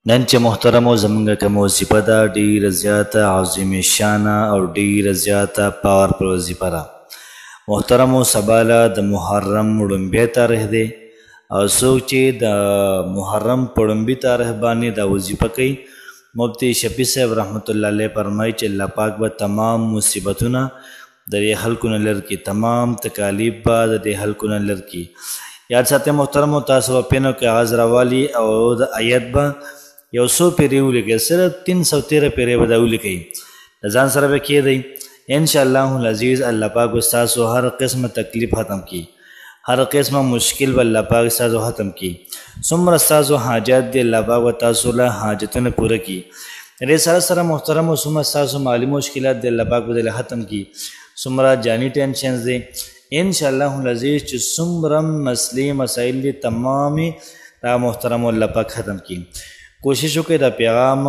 نن چې محترمو زمونږ کوم وظیفه ده ډېره زیاته عظیم شانه او ډېره زیاته پاورفل وظیفه ده. محترمو سباله د محرم وړومبی تاریخ دی او څوک چې د محرم په وړومبي تاریخ باندې دا وظیفه کوي مفتی شفیع صاحب رحمت الله علیه فرمایي چې الله پاک به تمام مصیبتونه د دې خلکو نه لر کړي، تمام تکالیف به د دې خلکو نه لر کړي. یاد ساتئ محترمو، تاسو به پینو کاغذ راوالي او د آیت به یو څو پیرې ولیکئ، صرف 313 پیرې به دا ولیکئ، د ځان سره به کښېږدئ. انشاءالله العزیز الله پاک به ستاسو هر قسمه تکلیف ختم کړي، هر قسمه مشکل به الله پاک ستاسو ختم کړي. څومره ستاسو حاجات دي الله پاک به تاسو له حاجتونه پوره کړي. دې سره سره محترمو څومره ستاسو مالي مشکلات دي الله پاک به دې ختم کړي، څومره جاني ټینشنز دي انشاءالله العزیز چې څومره مسلې مسایل دي تمامې دا محترمو الله پاک ختم کړي. کوشش وکړئ دا پیغام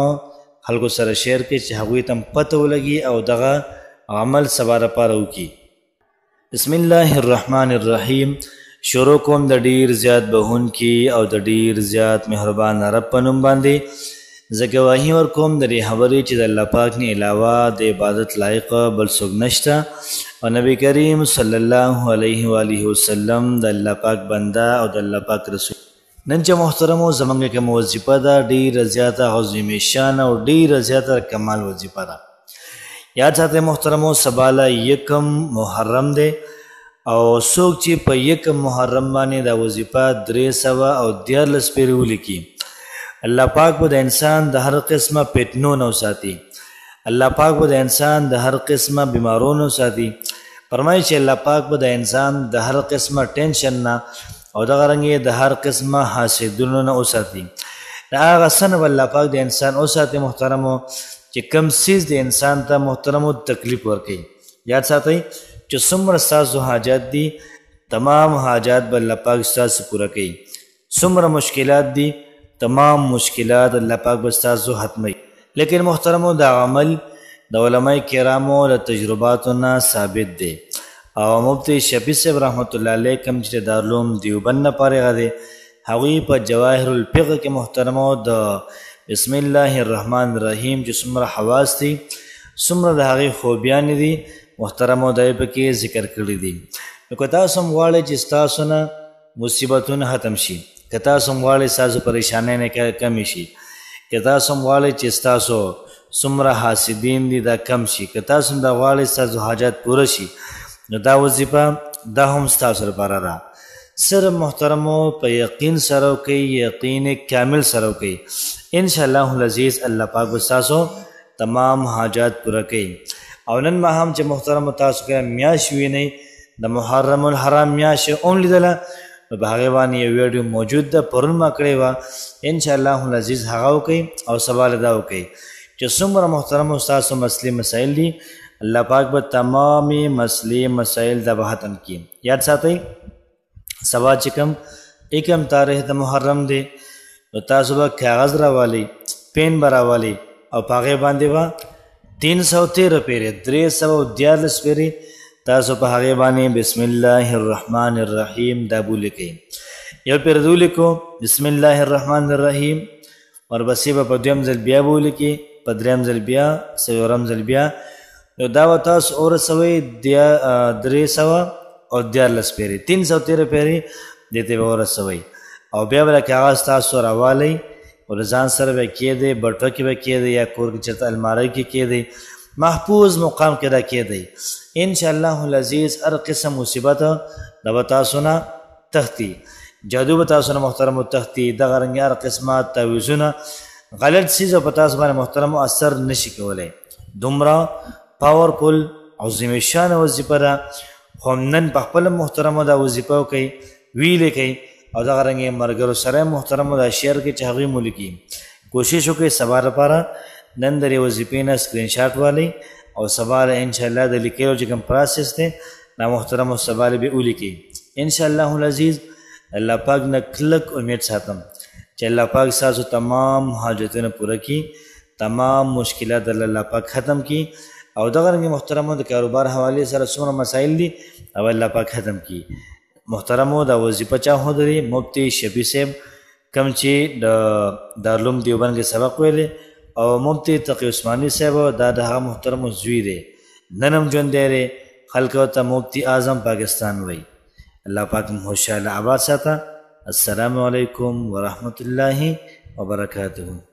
خلکو سره شیر کړئ چې هغوی ته پته ولګي او دغه عمل سبا لپاره وکړي. بسم الله الرحمن الرحیم. شروع کوم د ډیر زیات بهونکي او د ډیر زیات مهربان رب په نوم باندې. زه ګواهي ورکوم د دې خبرې چې د الله پاک نه علاوه د عبادت لایق بل څوک نشته او نبی کریم صلی الله علیه و آله وسلم د الله پاک بنده او د الله پاک رسول. نن چې محترمو زمونږ کوم وظیفه ده ډیره زیاته عظیم شانه او ډیره زیاته کمال وظیفه ده. یاد ساتئ محترمو سباله یکم محرم دی او څوک چې په یکم محرم باندې دا وظیفه 314 پیرې ولیکي الله پاک به د انسان د هر قسمه فتنو نه وساتي، الله پاک به د انسان د هر قسمه بیمارونو ساتي. فرمایي چې الله پاک به د انسان د هر قسمه ټینشن نه او دغه رنګې د هر قسمه حاسدونو نه وساتي. د هغه څه نه به الله پاک د انسان وساتي محترمو چې کوم څیز د انسان ته محترمو تکلیف ورکوي. یاد ساتئ چې څومره ستاسو حاجات دي تمام حاجات به الله پاک ستاسو پوره کوي، څومره مشکلات دي تمام مشکلات الله پاک به ستاسو ختموي. لیکن محترمو دا عمل د علماء کرامو له تجرباتو نه ثابت دی او مفتی شفیع صاحب رحمت الله علیه کوم چې دارالعلوم دیوبند نه فارغه دی هغوی په جواهر الفقه کې محترمو د بسم الله الرحمن الرحیم چې څومره حواس دي څومره د هغې خوبیانې دي محترمو دا یې پکې ذکر کړي دي. نو که تاسو هم غواړئ چې ستاسو نه مصیبتونه ختم شي، که تاسو هم غواړئ ستاسو پریشانۍ نه کمې شي، که تاسو هم غواړئ چې ستاسو څومره حاسدین دي دا کم شي، که تاسو هم دا غواړئ ستاسو حاجات پوره شي، نو دا وظیفه دا هم ستاسو لپاره ده. صرف محترمو په یقین سره وکئ، یقین کامل سره وکئ، انشاءالله العزیز الله پاک به ستاسو تمام حاجات پوره کوي. او نن ماښام چې محترمو تاسو کله میاشت وینئ د محرم الحرام میاشت هم لیدله نو په هغې باندې یو ویډیو موجود ده، پرون ما کړې وه، انشاءالله العزیز هغه وکئ او سبا له دا وکئ چې څومره محترمو ستاسو مسلې مسایل دي الله پاک به تمامي مسلې مسایل دا به ختم کړي. یاد ساتئ سبا چې کوم یکم تاریخ د محرم دی نو تاسو به کاغذ راوالئ، پین به راوالئ او په هغې باندې به 313 پیرې 314 پیرې تاسو په هغې باندې بسم الله الرحمن الرحیم دا به ولیکئ. یو پیره د ولیکو بسم الله الرحمن الرحیم، ورپسې به په دویم ځل بیا به ولیکئ، په دریم ځل بیا، څلورم ځل بیا، نو دا به تاسو ورسوئ 314 پیرې 313 پیرې دې ته به ورسوئ او بیا به کاغذ تاسو راوالئ او د ځان سره به کښېږدئ، بټوه کې به کښېږدئ یا کور کې چېرته المارۍ کې کښېږدئ، محفوظ مقام کې دا کښېږدئ. انشاءالله العزیز هر قسم مصیبت دا به تاسو نه تښتي، جادو به تاسو نه محترمو تښتي، دغه رنګې هر قسمه تعویضونه غلط څیز په تاسو باندې محترمو اثر نشي کولی. دومره پاورفل عظیم شان وظیفه ده، خو نن په خپله محترمو دا وظیفه وکئ، ویلیکئ او دغه رنګې ملګرو سره محترمو دا شیر کړئ چې هغوی مو لیکي. کوشش وکئ سبا لپاره نن د دې وظیفې نه سکرین شاټ والئ او سبا له انشاءالله د لیکلو چې کوم پروسس دی دا محترمو سبا له به ولیکئ. انشاءالله العزیز الله پاک نه کلک امید ساتم چې الله پاک ستاسو تمام حاجتونه پوره کړي، تمام مشکلات الله پاک ختم کړي او دغه رنګې محترمو د کاروبار حوالې سره څومره مسایل دي او الله پاک ختم کړي. محترمو دا وظیفه چا ښودلې مفتی شفیع صاحب کوم چې د دارالعلوم دیوبند کې سبق ویلی او مفتی تقی عثماني صاحب دا د هغه محترمو زوی دی نن هم ژوندی دی خلک ورته مفتی اعظم پاکستان وایي الله پاک مو خوشحاله آباد ساته السلام علیکم ورحمة الله وبرکاته